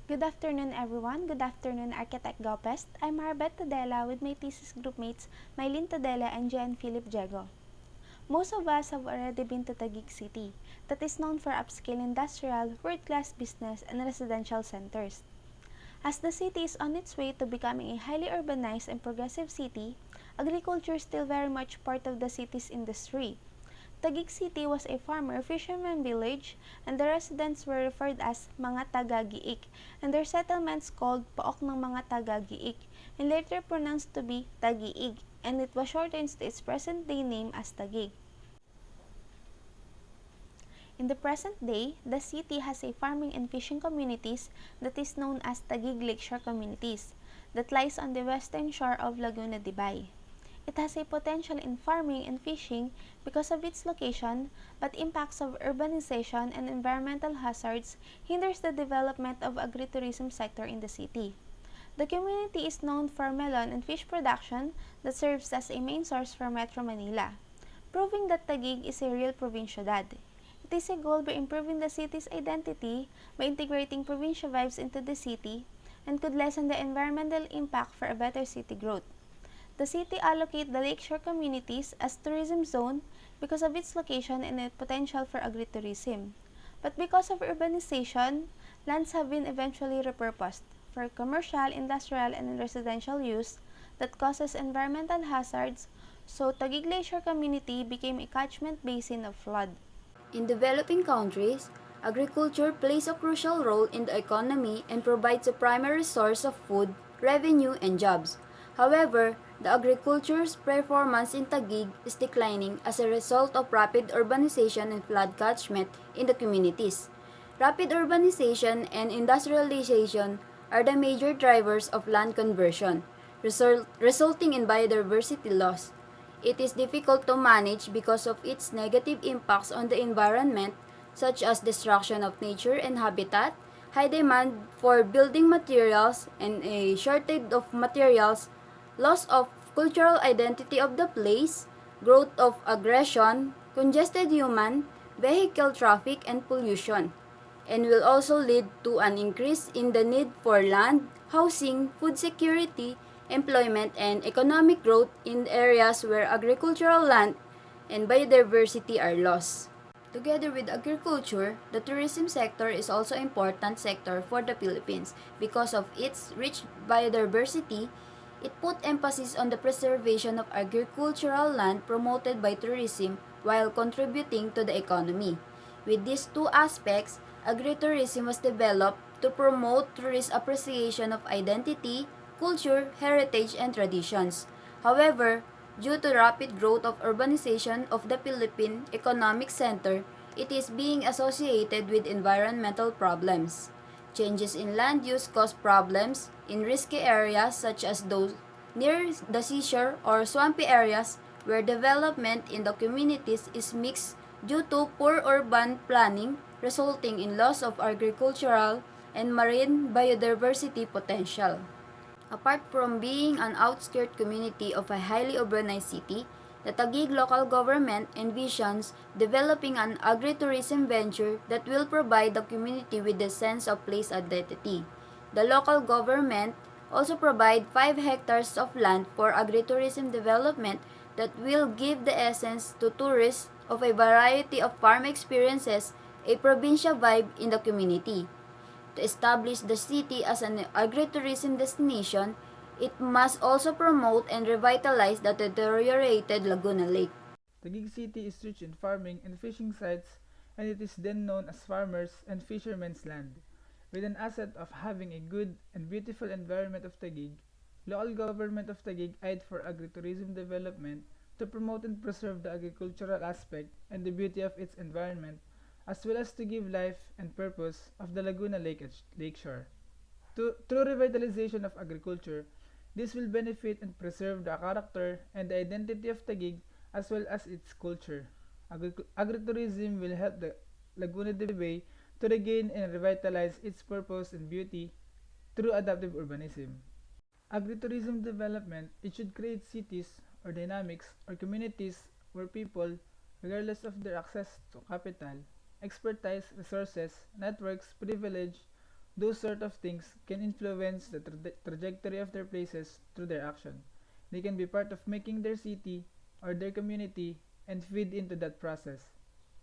Good afternoon, everyone. Good afternoon, Architect Gopest. I'm Marbet Tadela with my thesis groupmates Mylene Tadela and Jan Philip Diego. Most of us have already been to Taguig City, that is known for upscale industrial, world-class business, and residential centers. As the city is on its way to becoming a highly urbanized and progressive city, agriculture is still very much part of the city's industry. Taguig City was a farmer-fisherman village, and the residents were referred as mga taga-Giik, and their settlements called Pook ng mga taga-Giik, and later pronounced to be Tagiig, and it was shortened to its present-day name as Taguig. In the present day, the city has a farming and fishing communities that is known as Taguig Lakeshore Communities, that lies on the western shore of Laguna de Bay. It has a potential in farming and fishing because of its location, but impacts of urbanization and environmental hazards hinders the development of agritourism sector in the city. The community is known for melon and fish production that serves as a main source for Metro Manila, proving that Taguig is a real provincialidad. It is a goal by improving the city's identity by integrating provincial vibes into the city and could lessen the environmental impact for a better city growth. The city allocate the lakeshore communities as tourism zone because of its location and its potential for agritourism. But because of urbanization, lands have been eventually repurposed for commercial, industrial, and residential use that causes environmental hazards, so Taguig Lakeshore Community became a catchment basin of flood. In developing countries, agriculture plays a crucial role in the economy and provides a primary source of food, revenue, and jobs. However, the agriculture's performance in Taguig is declining as a result of rapid urbanization and flood catchment in the communities. Rapid urbanization and industrialization are the major drivers of land conversion, resulting in biodiversity loss. It is difficult to manage because of its negative impacts on the environment, such as destruction of nature and habitat, high demand for building materials and a shortage of materials, loss of cultural identity of the place, growth of aggression, congested human, vehicle traffic, and pollution, and will also lead to an increase in the need for land, housing, food security, employment, and economic growth in areas where agricultural land and biodiversity are lost. Together with agriculture, the tourism sector is also an important sector for the Philippines because of its rich biodiversity. It put emphasis on the preservation of agricultural land promoted by tourism while contributing to the economy. With these two aspects, agritourism was developed to promote tourist appreciation of identity, culture, heritage, and traditions. However, due to rapid growth of urbanization of the Philippine Economic Center, it is being associated with environmental problems. Changes in land use cause problems in risky areas such as those near the seashore or swampy areas where development in the communities is mixed due to poor urban planning, resulting in loss of agricultural and marine biodiversity potential. Apart from being an outskirt community of a highly urbanized city, the Taguig local government envisions developing an agritourism venture that will provide the community with a sense of place identity. The local government also provide 5 hectares of land for agritourism development that will give the essence to tourists of a variety of farm experiences, a provincial vibe in the community. To establish the city as an agritourism destination, it must also promote and revitalize the deteriorated Laguna Lake. Taguig City is rich in farming and fishing sites, and it is then known as farmers' and fishermen's land. With an asset of having a good and beautiful environment of Taguig, local government of Taguig eyed for agritourism development to promote and preserve the agricultural aspect and the beauty of its environment, as well as to give life and purpose of the Laguna Lakeshore. Through revitalization of agriculture, this will benefit and preserve the character and the identity of Taguig as well as its culture. Agritourism will help the Laguna de Bay to regain and revitalize its purpose and beauty through adaptive urbanism. Agritourism development, it should create cities or dynamics or communities where people, regardless of their access to capital, expertise, resources, networks, privilege, Those sort of things can influence the trajectory of their places through their action. They can be part of making their city or their community and feed into that process.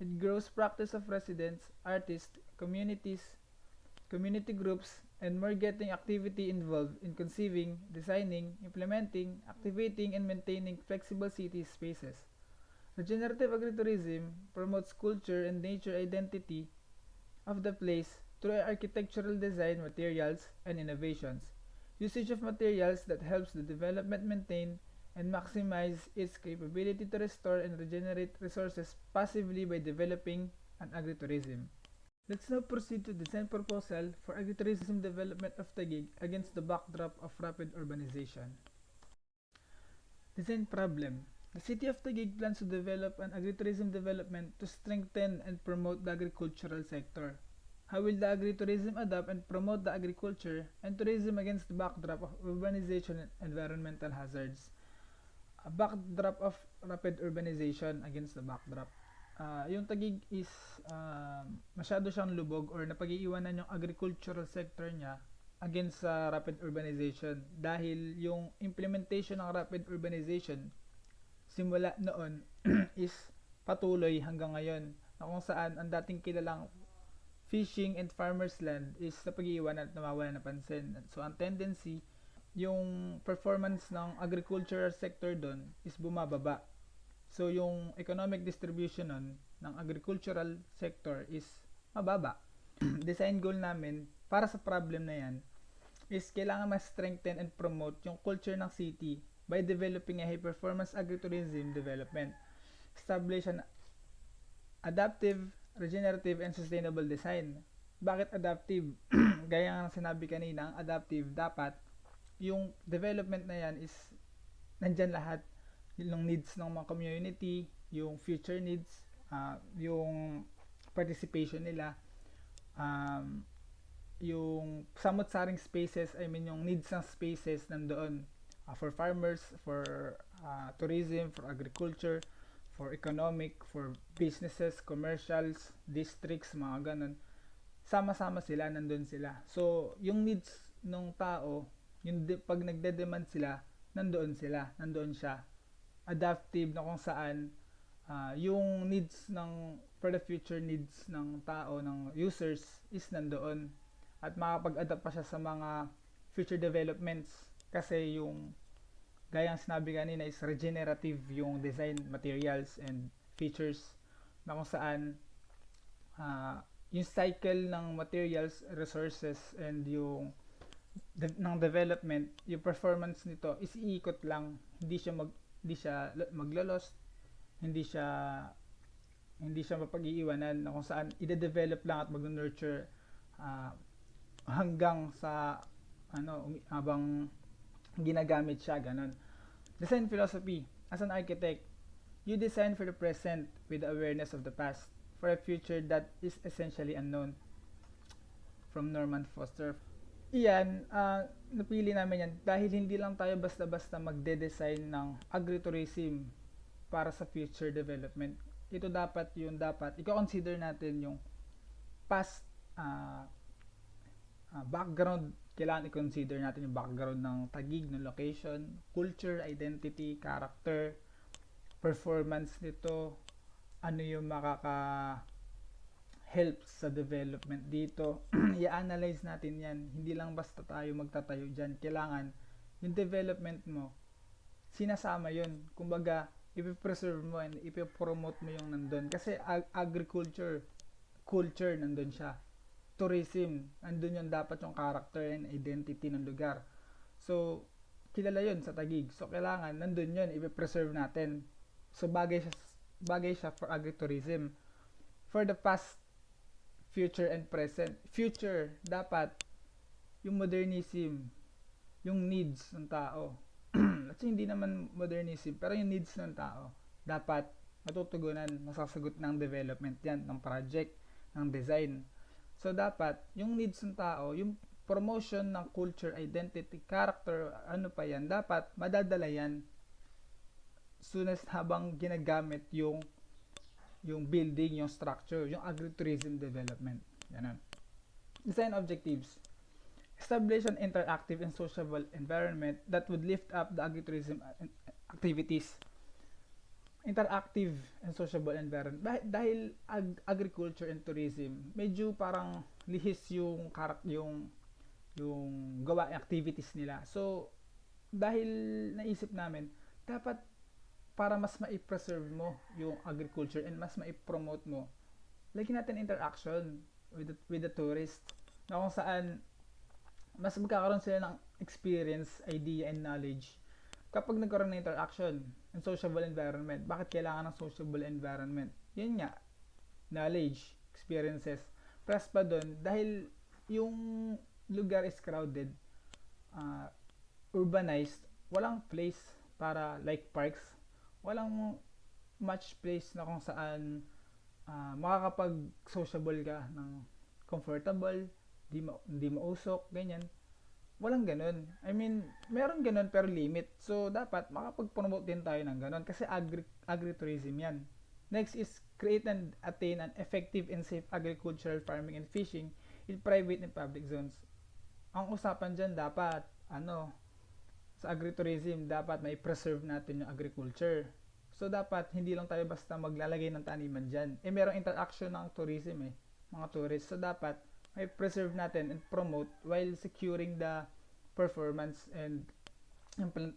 It grows practice of residents, artists, community groups, and more getting activity involved in conceiving, designing, implementing, activating, and maintaining flexible city spaces. Regenerative agritourism promotes culture and nature identity of the place through architectural design, materials, and innovations. Usage of materials that helps the development maintain and maximize its capability to restore and regenerate resources passively by developing an agritourism. Let's now proceed to design proposal for agritourism development of Taguig against the backdrop of rapid urbanization. Design problem. The city of Taguig plans to develop an agritourism development to strengthen and promote the agricultural sector. How will the agritourism adapt and promote the agriculture and tourism against the backdrop of urbanization and environmental hazards? A backdrop of rapid urbanization against the backdrop. Yung Taguig is masyado siyang lubog or napag-iiwanan yung agricultural sector niya against sa rapid urbanization dahil yung implementation ng rapid urbanization simula noon is patuloy hanggang ngayon na kung saan ang dating kilalang fishing and farmers land is napag-iiwanan at nawawala ng pansin. So ang tendency, yung performance ng agricultural sector doon is bumababa. So yung economic distribution nun ng agricultural sector is mababa. Design goal namin para sa problem na yan is kailangan mas strengthen and promote yung culture ng city by developing a high performance agritourism development. Establish an adaptive, regenerative, and sustainable design. Bakit adaptive? Gaya nga ng sinabi kanina, ang adaptive dapat yung development na yan is nandyan lahat yung needs ng mga community, yung future needs, yung participation nila, yung samot-saring spaces, I mean yung needs ng spaces nandoon for farmers, for tourism, for agriculture, for economic, for businesses, commercials, districts, mga ganun. Sama-sama sila, nandun sila. So, yung needs ng tao, yung pag nagde-demand sila, nandoon sila, nandoon siya. Adaptive na kung saan yung needs ng for the future needs ng tao, ng users is nandoon. At makapag-adapt pa siya sa mga future developments kasi yung gayang sinabi kanina is regenerative yung design materials and features na kung saan yung cycle ng materials, resources, and yung ng development, yung performance nito is iikot lang, hindi siya maglo-lost, hindi siya mapag-iiwanan na kung saan ide-develop lang at mag-nurture hanggang sa habang ginagamit siya, ganun. Design philosophy. As an architect, you design for the present with the awareness of the past for a future that is essentially unknown. From Norman Foster. Iyan, napili namin yan dahil hindi lang tayo basta-basta magde-design ng agritourism para sa future development. Ito dapat i-consider natin yung past background. Kailangan i-consider natin yung background ng Taguig, ng location, culture, identity, character, performance nito, ano yung makaka-help sa development dito. I-analyze natin yan. Hindi lang basta tayo magtatayo dyan. Kailangan yung development mo, sinasama yun. Kumbaga, ipipreserve mo and ipipromote mo yung nandun. Kasi agriculture, culture, nandun siya. Tourism, andun yung dapat yung character and identity ng lugar. So, kilala yun sa Taguig. So, kailangan nandun yun, ipipreserve natin. So, bagay siya for agritourism. For the past, future, and present. Future, dapat yung modernism, yung needs ng tao. At hindi naman modernism, pero yung needs ng tao, dapat matutugunan, masasagot ng development yan, ng project, ng design. So, dapat, yung needs ng tao, yung promotion ng culture, identity, character, ano pa yan, dapat madadala yan soon as habang ginagamit yung building, yung structure, yung agritourism development. Yan. Design objectives. Establish an interactive and sociable environment that would lift up the agritourism activities. Interactive and sociable environment. Dahil agriculture and tourism, medyo parang lihis yung gawa activities nila. So, dahil naisip namin, dapat para mas ma-preserve mo yung agriculture and mas ma-promote mo, lagyan natin interaction with the tourist na kung saan mas magkakaroon sila ng experience, idea, and knowledge kapag nagkaroon ng interaction and sociable environment. Bakit kailangan ng sociable environment? Yun nga, knowledge, experiences. Plus pa doon, dahil yung lugar is crowded, urbanized, walang place para like parks, walang much place na kung saan makakapag-sociable ka ng comfortable, di mausok, ganyan. Walang ganun. I mean, meron ganun pero limit. So, dapat makapag-promote din tayo ng ganun kasi agritourism yan. Next is create and attain an effective and safe agricultural farming and fishing in private and public zones. Ang usapan dyan dapat, sa agritourism, dapat may preserve natin yung agriculture. So, dapat hindi lang tayo basta maglalagay ng taniman dyan. Merong interaction ng tourism mga tourists. So, dapat may preserve natin and promote while securing the performance and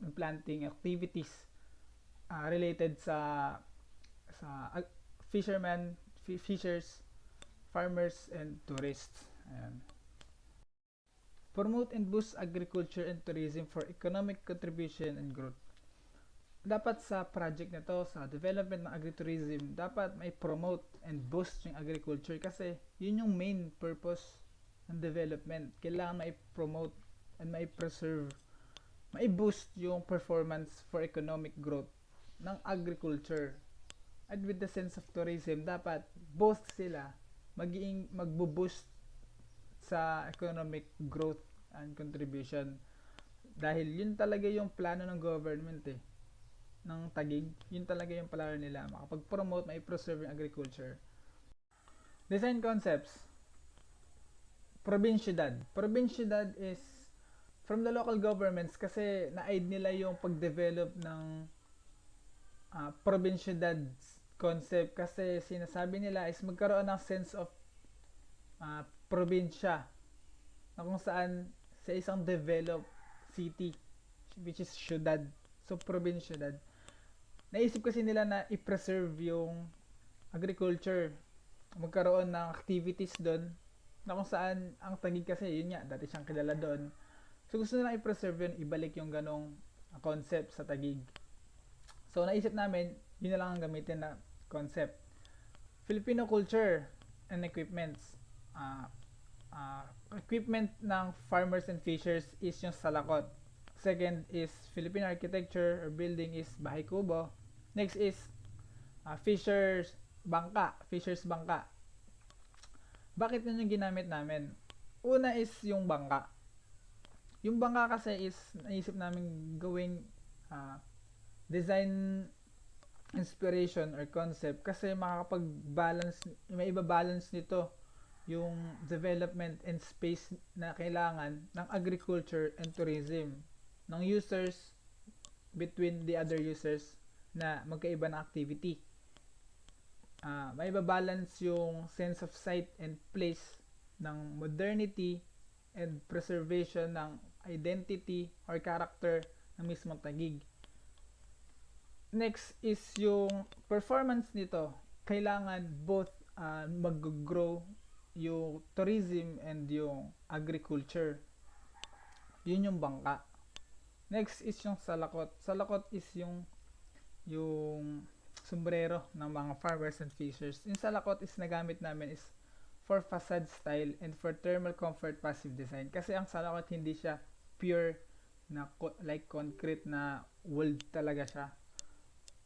implanting activities related sa fishermen, fishers, farmers, and tourists. Ayan. Promote and boost agriculture and tourism for economic contribution and growth. Dapat sa project na to, sa development ng agritourism, dapat may promote and boost yung agriculture kasi yun yung main purpose ng development. Kailangan may promote and may preserve, may boost yung performance for economic growth ng agriculture. And with the sense of tourism, dapat both sila magbo-boost sa economic growth and contribution. Dahil yun talaga yung plano ng government ng Taguig, yun talaga yung plano nila, makapag-promote, mai-preserve yung agriculture. Design concepts. Provinciedad. Provinciedad is from the local governments kasi na-aid nila yung pag-develop ng provinciedad concept kasi sinasabi nila is magkaroon ng sense of probinsya na kung saan sa isang developed city which is syudad. So, provinciedad. Naisip kasi nila na i-preserve yung agriculture. Magkaroon ng activities doon na kung saan ang Taguig kasi, yun nga, dati siyang kilala doon. So, gusto nila i-preserve yun, ibalik yung ganong concept sa Taguig. So, naisip namin, yun na lang ang gamitin na concept. Filipino culture and equipments. Equipment ng farmers and fishers is yung salakot. Second is Filipino architecture or building is bahay kubo. Next is fishers bangka. Bakit yun yung ginamit namin? Una is yung bangka. Yung bangka kasi is naisip namin gawing design inspiration or concept kasi makakapag-balance, may iba-balance nito yung development and space na kailangan ng agriculture and tourism ng users between the other users na magkaiba ng activity. May iba-balance yung sense of sight and place ng modernity and preservation ng identity or character ng mismong Taguig. Next is yung performance nito. Kailangan both mag-grow yung tourism and yung agriculture. Yun yung bangka. Next is yung salakot. Salakot is yung sombrero ng mga farmers and fishers. Yung salakot is nagamit namin is for facade style and for thermal comfort passive design. Kasi ang salakot hindi siya pure na like concrete na wood talaga siya.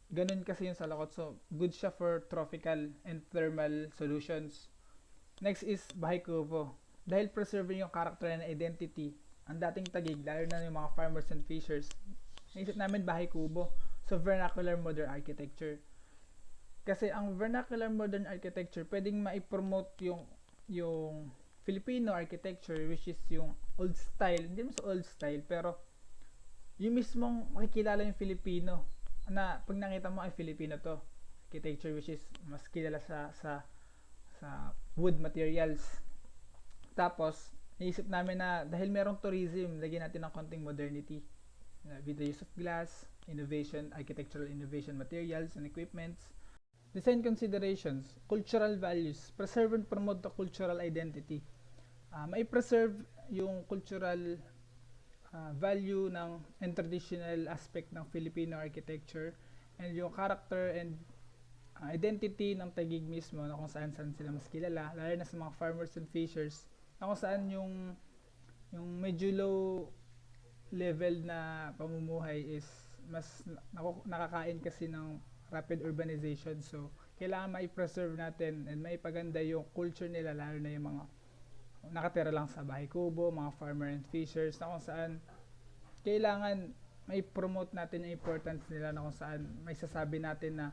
Ganun kasi yung salakot. So, good siya for tropical and thermal solutions. Next is bahay kubo. Dahil preserving yung character and identity, ang dating Taguig, lalo na yung mga farmers and fishers, naisip namin bahay kubo. So, vernacular modern architecture. Kasi ang vernacular modern architecture, pwedeng ma-promote yung Filipino architecture, which is yung old style, hindi mo sa old style, pero yung mismong makikilala yung Filipino na pag nakita mo ay Filipino to architecture, which is mas kilala sa wood materials. Tapos naisip namin na dahil merong tourism, lagyan natin ng konting modernity with the use of glass, innovation, architectural innovation, materials and equipments. Design considerations, cultural values, preserve and promote the cultural identity. May preserve yung cultural value ng and traditional aspect ng Filipino architecture, and yung character and identity ng Taguig mismo, na kung saan sila mas kilala, lalo na sa mga farmers and fishers, na kung saan yung medyo low level na pamumuhay is mas nakakain kasi ng rapid urbanization. So kailangan mai-preserve natin and maipaganda yung culture nila, lalo na yung mga nakatira lang sa bahay kubo, mga farmer and fishers, na kung saan kailangan may promote natin yung importance nila, na kung saan may sasabi natin na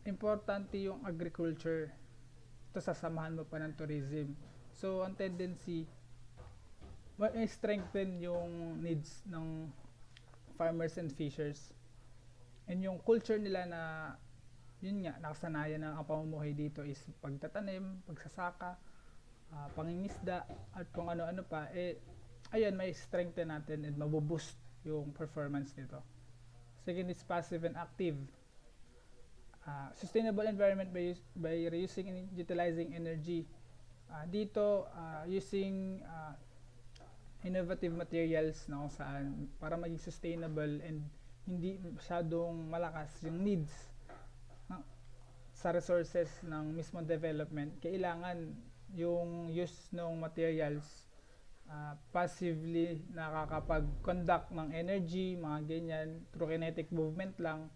importante yung agriculture, to sasamahan mo pa ng tourism. So ang tendency, may strengthen yung needs ng farmers and fishers and yung culture nila, na yun nga, nakasanayan na ang pamumuhay dito is pagtatanim, pagsasaka, pangingisda, at kung ano-ano pa, ayun, may strengthen natin and mabuboost yung performance nito. Second is passive and active. Sustainable environment by reusing and utilizing energy. Dito, using innovative materials, na kung saan para maging sustainable and hindi masyadong malakas yung needs sa resources ng mismong development. Kailangan yung use ng materials passively nakakapag-conduct ng energy, mga ganyan, through kinetic movement lang,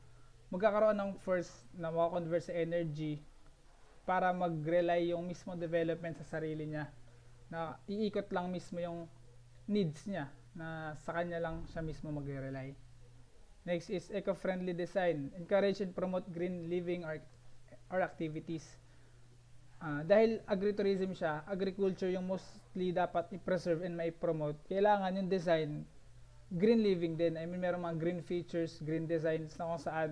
magkakaroon ng force na makakonvert sa energy para mag-rely yung mismo development sa sarili niya, na iikot lang mismo yung needs niya, na sa kanya lang siya mismo mag-rely. Next is eco-friendly design. Encourage and promote green living or activities. Dahil agritourism siya, agriculture yung mostly dapat i-preserve and mai-promote, kailangan yung design green living din. I mean, meron mga green features, green designs, na kung saan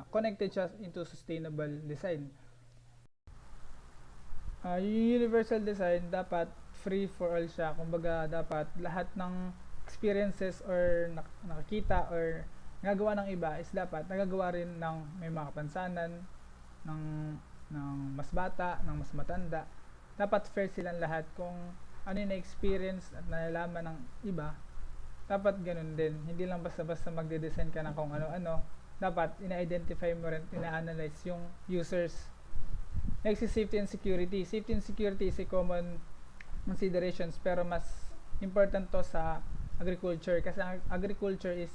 connected siya into sustainable design. Yung universal design, dapat free for all siya. Kumbaga, dapat lahat ng experiences or nakakita or nagagawa ng iba is dapat nagagawa rin ng may mga kapansanan, ng mas bata, ng mas matanda. Dapat fair silang lahat. Kung ano yung na-experience at nalalaman ng iba, dapat ganun din. Hindi lang basta-basta magde-design ka ng kung ano-ano. Dapat ina-identify mo rin, ina-analyze yung users. Next is safety and security. Safety and security is a common considerations, pero mas important to sa agriculture, kasi ang agriculture is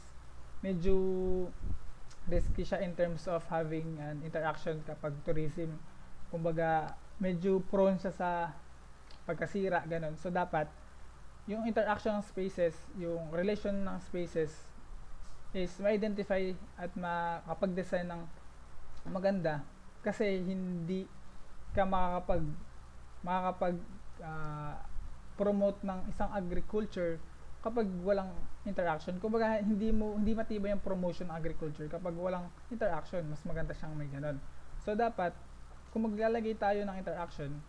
medyo risky siya in terms of having an interaction kapag tourism. Kumbaga, medyo prone siya sa pagkasira, ganun. So, dapat, yung interaction ng spaces, yung relation ng spaces, is ma-identify at makapag-design ng maganda, kasi hindi ka promote ng isang agriculture kapag walang interaction. Kumbaga, hindi matibay ang promotion ng agriculture kapag walang interaction. Mas maganda siyang may ganun. So dapat, kung maglalagay tayo ng interaction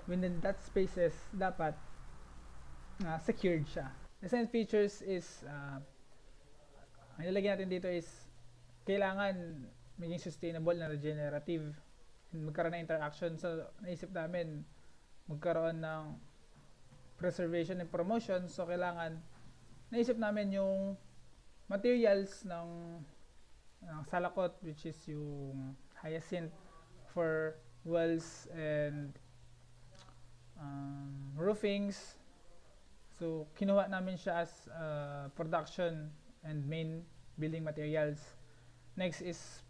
within that spaces, dapat secured siya. Design features is ang ilalagay natin dito is kailangan maging sustainable na regenerative and magkaroon ng interaction. So naisip namin magkaroon ng preservation and promotion. So kailangan naisip namin yung materials ng salakot, which is yung hyacinth for walls and roofings. So kinuha namin siya as production and main building materials. Next is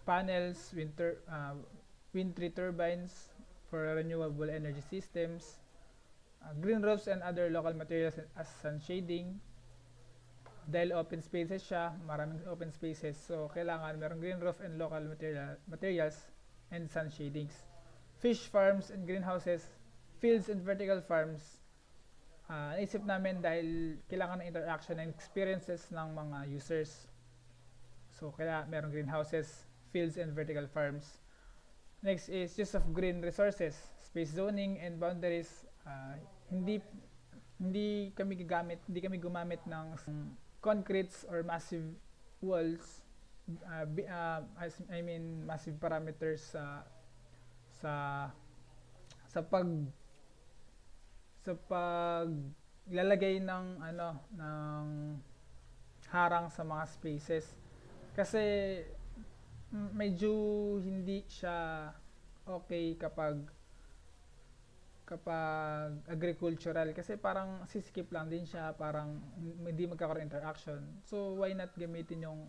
panels, wind tree turbines for renewable energy systems, green roofs and other local materials as sun shading. Dahil open spaces siya, maraming open spaces, so kailangan merong green roof and local materials and sun shadings. Fish farms and greenhouses fields and vertical farms, naisip namin dahil kailangan ng interaction and experiences ng mga users. So, kaya merong greenhouses, fields, and vertical farms. Next is use of green resources, space zoning and boundaries. Hindi hindi kami gumamit ng concretes or massive walls, massive parameters sa sa pag sa paglalagay ng ng harang sa mga spaces, kasi medyo hindi siya okay kapag agricultural, kasi parang siskip lang din siya, parang hindi magkakaroon interaction. So why not gamitin yung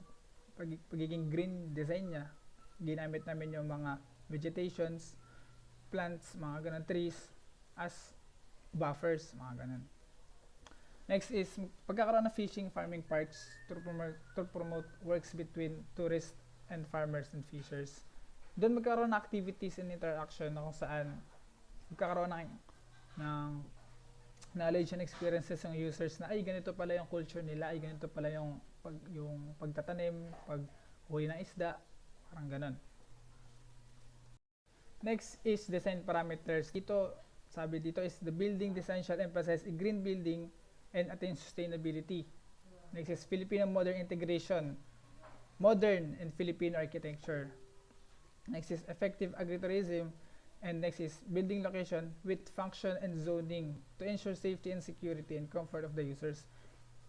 pagiging green design niya. Ginamit namin yung mga vegetations, plants, mga ganun, trees as buffers, mga ganun. Next is pagkakaroon ng fishing farming parks to promote works between tourists and farmers and fishers. Doon magkaroon ng activities and interaction na kung saan magkakaroon ng knowledge and experiences ng users na ay ganito pala yung culture nila, ay ganito pala yung pagtatanim, paghuhuli ng isda, parang ganun. Next is design parameters. Sabi dito is the building design shall emphasize a green building and attain sustainability. Next is Filipino modern integration, modern and Filipino architecture. Next is effective agritourism. And next is building location with function and zoning to ensure safety and security and comfort of the users.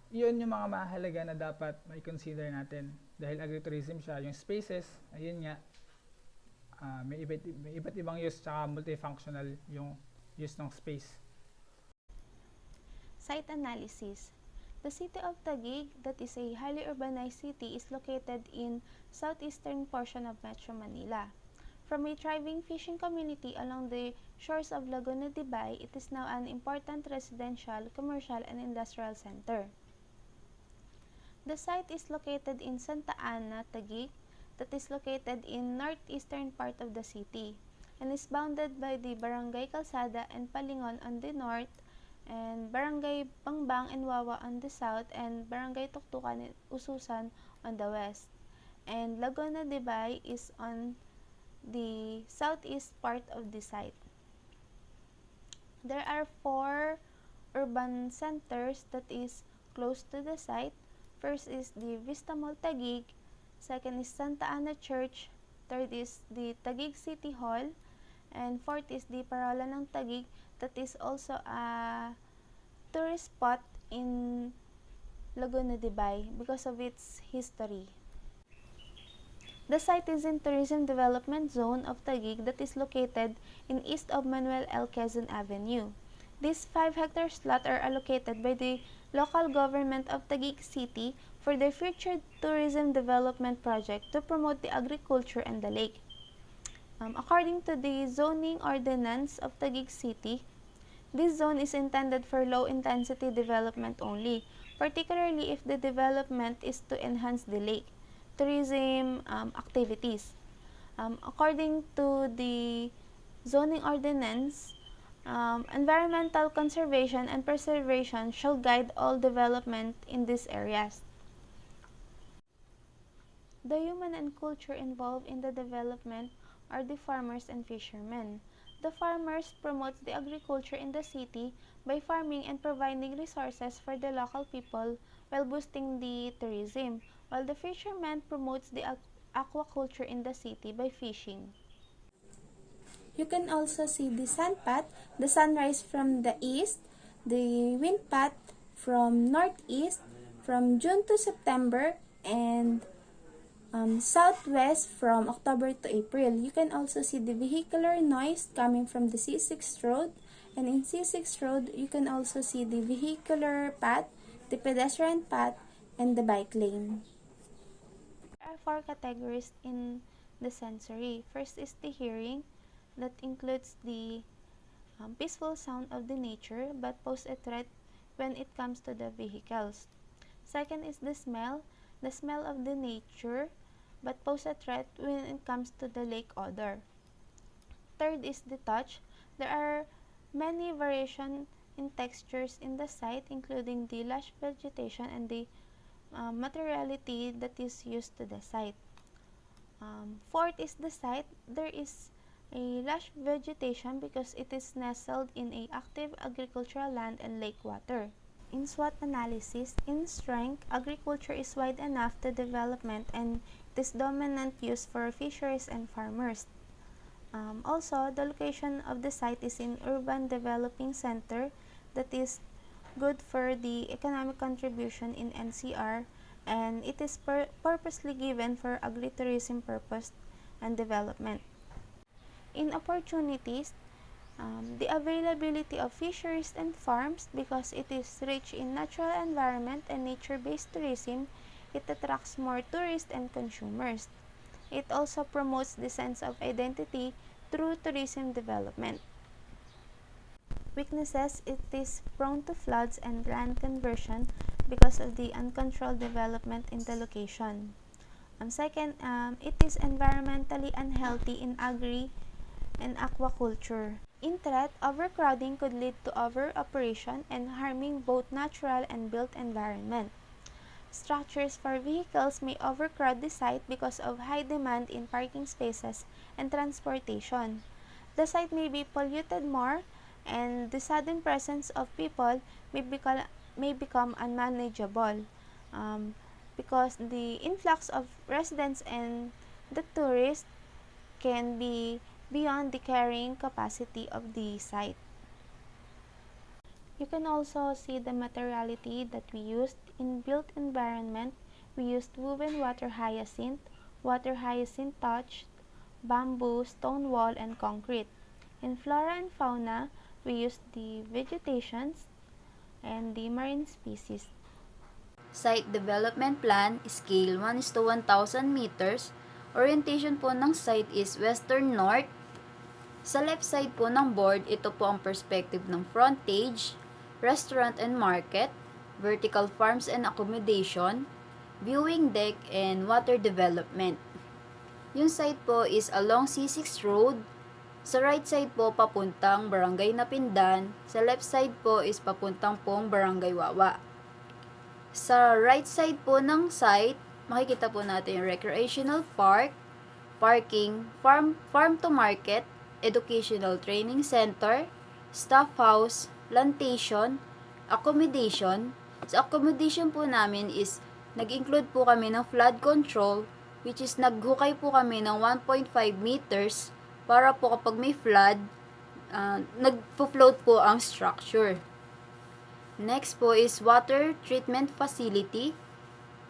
Iyon yung mga mahalaga na dapat may consider natin. Dahil agritourism siya, yung spaces, ayun nga, may iba't ibang use, tsaka multifunctional yung use ng space. Site analysis. The city of Taguig, that is a highly urbanized city, is located in southeastern portion of Metro Manila. From a thriving fishing community along the shores of Laguna de Bay, it is now an important residential, commercial, and industrial center. The site is located in Santa Ana, Taguig, that is located in northeastern part of the city, and is bounded by the Barangay Calzada and Palingon on the north, and Barangay Bangbang and Wawa on the south, and Barangay Tuktukan and Ususan on the west. And Laguna de Bay is on the southeast part of the site. There are 4 urban centers that is close to the site. First is the Vista Mall Taguig, second is Santa Ana Church, third is the Taguig City Hall, and fourth is the Parola ng Taguig, that is also a tourist spot in Laguna de Bay because of its history. The site is in Tourism Development Zone of Taguig that is located in east of Manuel L. Quezon Avenue. These 5-hectare slots are allocated by the local government of Taguig City for their future tourism development project to promote the agriculture and the lake. According to the zoning ordinance of Taguig City, this zone is intended for low-intensity development only, particularly if the development is to enhance the lake tourism activities. According to the zoning ordinance, environmental conservation and preservation shall guide all development in these areas. The human and culture involved in the development are the farmers and fishermen. The farmers promotes the agriculture in the city by farming and providing resources for the local people while boosting the tourism, while the fisherman promotes the aquaculture in the city by fishing. You can also see the sun path, the sunrise from the east, the wind path from northeast, from June to September, and southwest from October to April. You can also see the vehicular noise coming from the C6 road, and in C6 road you can also see the vehicular path, the pedestrian path, and the bike lane. There are 4 categories in the sensory. First is the hearing, that includes the peaceful sound of the nature but pose a threat when it comes to the vehicles. Second is the smell of the nature but pose a threat when it comes to the lake odor. Third is the touch. There are many variation in textures in the site, including the lush vegetation and the materiality that is used to the site. Fourth is the site. There is a lush vegetation because it is nestled in a active agricultural land and lake water. In SWOT analysis, in strength, agriculture is wide enough to development and it is dominant use for fisheries and farmers. Also, the location of the site is in urban developing center that is good for the economic contribution in NCR, and it is purposely given for agritourism purpose and development. In opportunities, the availability of fisheries and farms, because it is rich in natural environment and nature-based tourism, it attracts more tourists and consumers. It also promotes the sense of identity through tourism development. Weaknesses, it is prone to floods and land conversion because of the uncontrolled development in the location. Second, it is environmentally unhealthy in agri and aquaculture. In threat, overcrowding could lead to over-operation and harming both natural and built environment. Structures for vehicles may overcrowd the site because of high demand in parking spaces and transportation. The site may be polluted more, and the sudden presence of people may become unmanageable because the influx of residents and the tourists can be beyond the carrying capacity of the site. You can also see the materiality that we used. In built environment, we used woven water hyacinth touch, bamboo, stone wall, and concrete. In flora and fauna, we used the vegetations and the marine species. Site Development Plan, scale 1:1000 meters. Orientation po ng site is western north. Sa left side po ng board, ito po ang perspective ng frontage, restaurant and market, vertical farms and accommodation, viewing deck, and water development. Yung site po is along C6 Road. Sa right side po papuntang Barangay Napindan, sa left side po is papuntang pong Barangay Wawa. Sa right side po ng site, makikita po natin yung recreational park, parking, farm to market, educational training center, staff house, plantation, accommodation. Sa accommodation po namin is nag-include po kami ng flood control, which is naghukay po kami ng 1.5 meters para po kapag may flood, nagpo-float po ang structure. Next po is water treatment facility,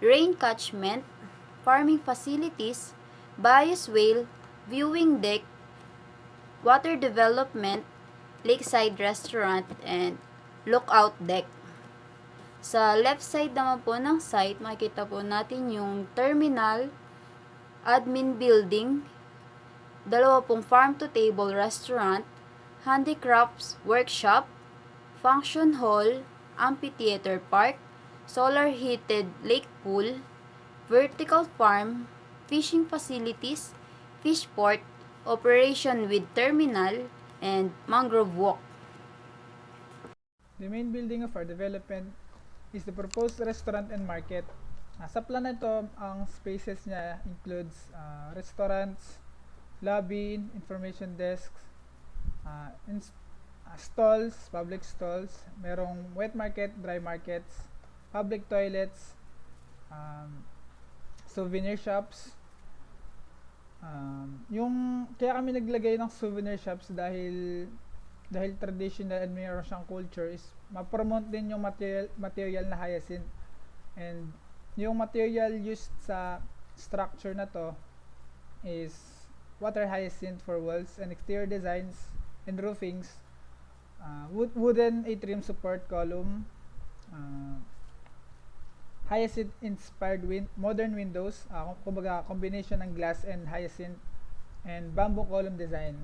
rain catchment, farming facilities, bioswale, viewing deck, water development, lakeside restaurant, and lookout deck. Sa left side naman po ng site, makikita po natin yung terminal, admin building, dalawa pong farm-to-table restaurant, handicrafts workshop, function hall, amphitheater park, solar-heated lake pool, vertical farm, fishing facilities, fish port, operation with terminal, and mangrove walk. The main building of our development is the proposed restaurant and market. Sa plan na ito, ang spaces niya includes restaurants, lobby, information desks, stalls, public stalls, merong wet market, dry markets, public toilets, souvenir shops. Yung kaya kami naglagay ng souvenir shops dahil traditional and mayroon siyang culture is ma-promote din yung material na hyacinth, and yung material used sa structure na to is water hyacinth for walls and exterior designs and roofings, wooden atrium support column, hyacinth inspired modern windows, kumbaga combination ng glass and hyacinth, and bamboo column design.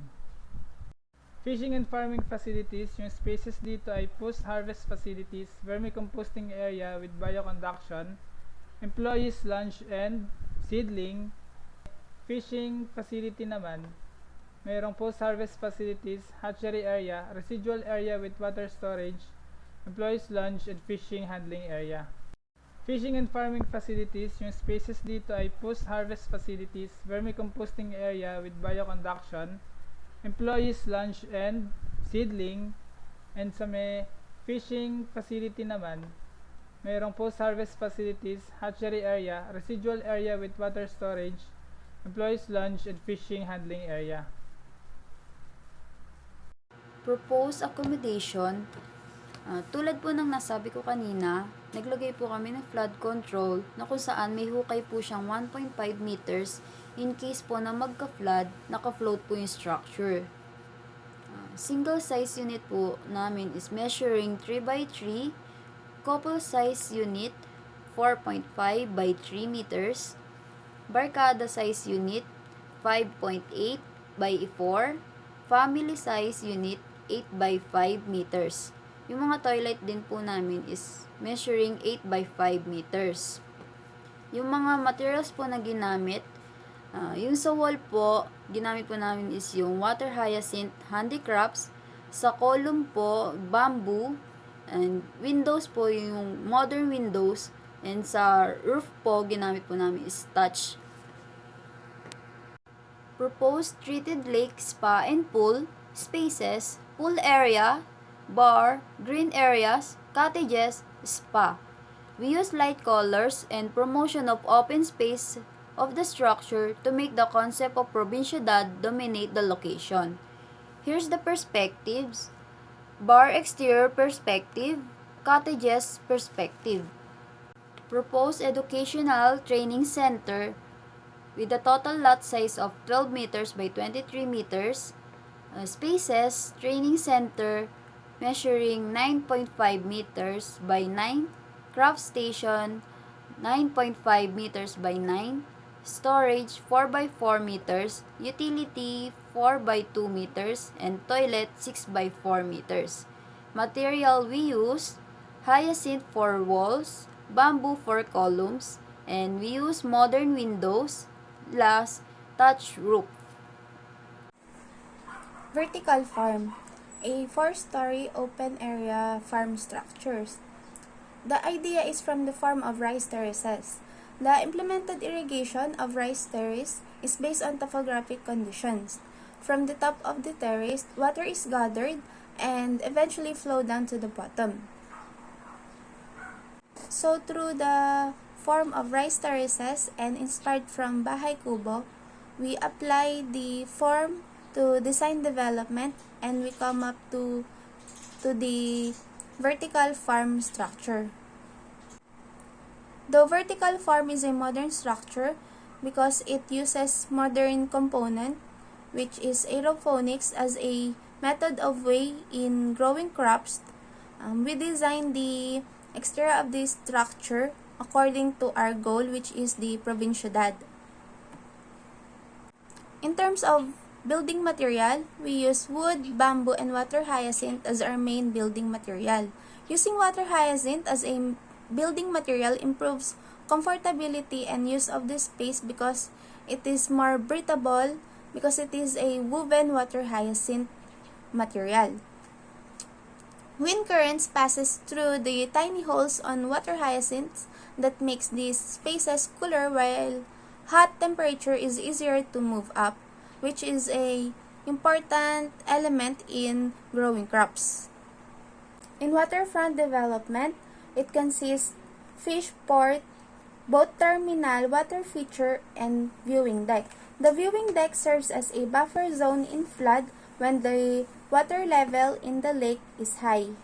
Fishing and farming facilities, yung spaces dito ay post-harvest facilities, vermicomposting area with bioconduction, employees lunch and seedling. Fishing facility naman Mayroong post-harvest facilities, hatchery area, residual area with water storage, employees lunch, and fishing handling area. Fishing and farming facilities, yung spaces dito ay post-harvest facilities, vermicomposting area with bioconduction, employees lunch and seedling, and sa may fishing facility naman, mayroong post-harvest facilities, hatchery area, residual area with water storage, employees lunch, and fishing handling area. Proposed accommodation, tulad po ng nasabi ko kanina, naglagay po kami ng flood control na kung saan may hukay po siyang 1.5 meters in case po na magka-flood, naka-float po yung structure. Single size unit po namin is measuring 3 by 3, couple size unit 4.5 by 3 meters, barkada size unit 5.8 by 4, family size unit 8 by 5 meters. Yung mga toilet din po namin is measuring 8 by 5 meters. Yung mga materials po na ginamit, yung sa wall po, ginamit po namin is yung water hyacinth handicrafts. Sa column po, bamboo. And windows po, yung modern windows. And sa roof po, ginamit po namin is thatch. Proposed treated lake, spa, and pool spaces, pool area, bar, green areas, cottages, spa. We use light colors and promotion of open space of the structure to make the concept of provinciedad dominate the location. Here's the perspectives. Bar exterior perspective, cottages perspective. Proposed educational training center with a total lot size of 12 meters by 23 meters. Spaces, training center measuring 9.5 meters by 9, craft station 9.5 meters by 9, storage 4 by 4 meters, utility 4 by 2 meters, and toilet 6 by 4 meters. Material we use, hyacinth for walls, bamboo for columns, and we use modern windows, glass, thatch roof. Vertical farm, a 4-story open area farm structures. The idea is from the form of rice terraces. The implemented irrigation of rice terrace is based on topographic conditions. From the top of the terrace, water is gathered and eventually flow down to the bottom. So through the form of rice terraces and inspired from Bahay Kubo, we apply the form to design development and we come up to the vertical farm structure. The vertical farm is a modern structure because it uses modern component, which is aeroponics as a method of way in growing crops. We design the exterior of this structure according to our goal, which is the provinciedad. In terms of building material, we use wood, bamboo, and water hyacinth as our main building material. Using water hyacinth as a building material improves comfortability and use of the space because it is more breathable because it is a woven water hyacinth material. Wind currents passes through the tiny holes on water hyacinths that makes these spaces cooler while hot temperature is easier to move up, which is a important element in growing crops. In waterfront development, it consists fish port, boat terminal, water feature, and viewing deck. The viewing deck serves as a buffer zone in flood when the water level in the lake is high.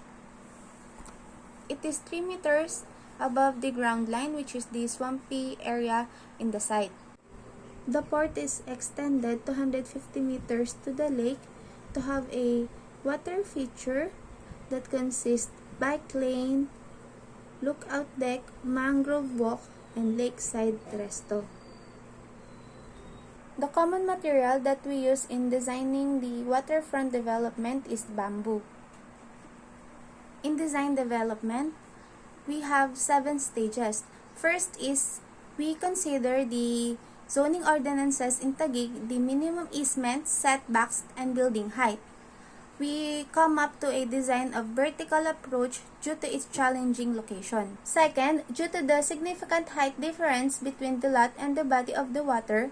It is 3 meters above the ground line, which is the swampy area in the site. The port is extended 250 meters to the lake to have a water feature that consists bike lane, lookout deck, mangrove walk, and lakeside resto. The common material that we use in designing the waterfront development is bamboo. In design development, we have 7 stages. First is we consider the zoning ordinances in Taguig, the minimum easements, setbacks, and building height. We come up to a design of vertical approach due to its challenging location. Second, due to the significant height difference between the lot and the body of the water,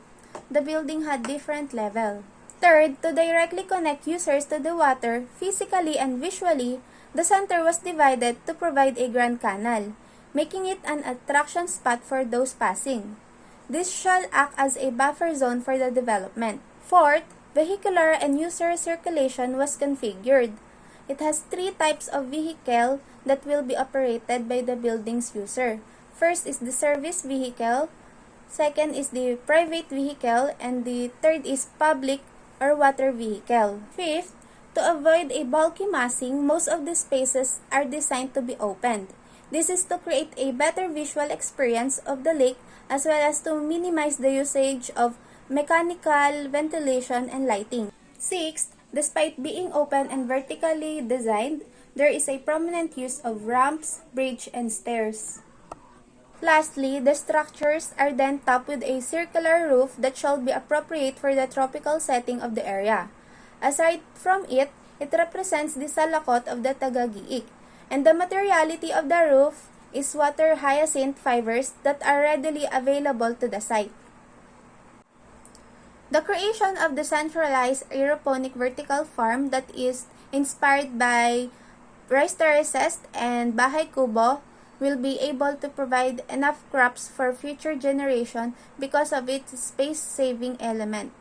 the building had different level. Third, to directly connect users to the water physically and visually, the center was divided to provide a grand canal, making it an attraction spot for those passing. This shall act as a buffer zone for the development. Fourth, vehicular and user circulation was configured. It has three types of vehicle that will be operated by the building's user. First is the service vehicle, second is the private vehicle, and the third is public or water vehicle. Fifth, to avoid a bulky massing, most of the spaces are designed to be opened. This is to create a better visual experience of the lake as well as to minimize the usage of mechanical ventilation and lighting. Sixth, despite being open and vertically designed, there is a prominent use of ramps, bridge, and stairs. Lastly, the structures are then topped with a circular roof that shall be appropriate for the tropical setting of the area. Aside from it, it represents the salakot of the Tagagiik, and the materiality of the roof is water hyacinth fibers that are readily available to the site. The creation of the centralized aeroponic vertical farm that is inspired by rice terraces and bahay kubo will be able to provide enough crops for future generation because of its space-saving element.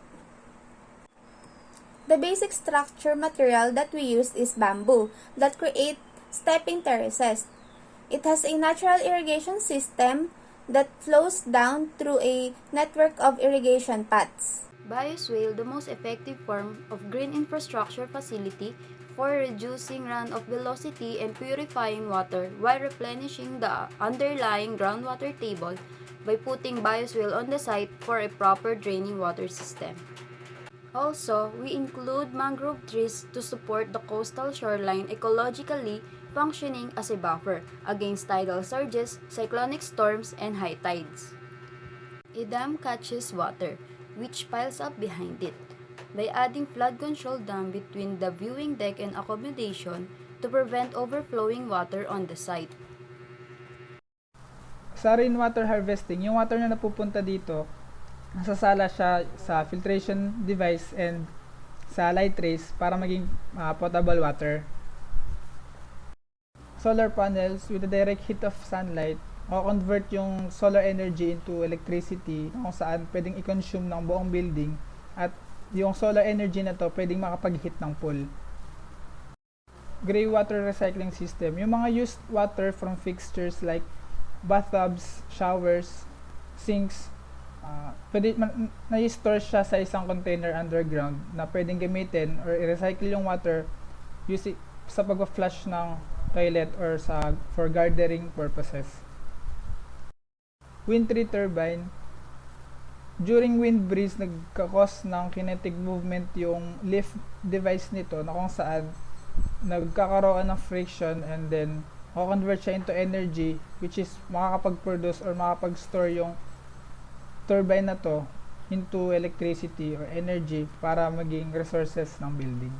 The basic structure material that we use is bamboo that create stepping terraces. It has a natural irrigation system that flows down through a network of irrigation paths. Bioswale, the most effective form of green infrastructure facility for reducing runoff velocity and purifying water while replenishing the underlying groundwater table by putting bioswale on the site for a proper draining water system. Also, we include mangrove trees to support the coastal shoreline ecologically functioning as a buffer against tidal surges, cyclonic storms, and high tides. A dam catches water, which piles up behind it, by adding flood control dam between the viewing deck and accommodation to prevent overflowing water on the site. Sa rainwater harvesting, yung water na napupunta dito, nasasala siya sa filtration device and sa light rays para maging potable water. Solar panels with the direct heat of sunlight convert yung solar energy into electricity kung saan pwedeng i-consume ng buong building at yung solar energy na to pwedeng makapag-heat ng pool. Gray water recycling system. Yung mga used water from fixtures like bathtubs, showers, sinks, pwede na-store siya sa isang container underground na pwedeng gamitin or i-recycle yung water using sa pag-flush ng toilet or for gardening purposes. Wind tree turbine. During wind breeze, nagkakos ng kinetic movement yung lift device nito na kung saan nagkakaroon ng friction and then convert siya into energy which is makakapag-produce or makakapag-store yung turbine na to into electricity or energy para maging resources ng building.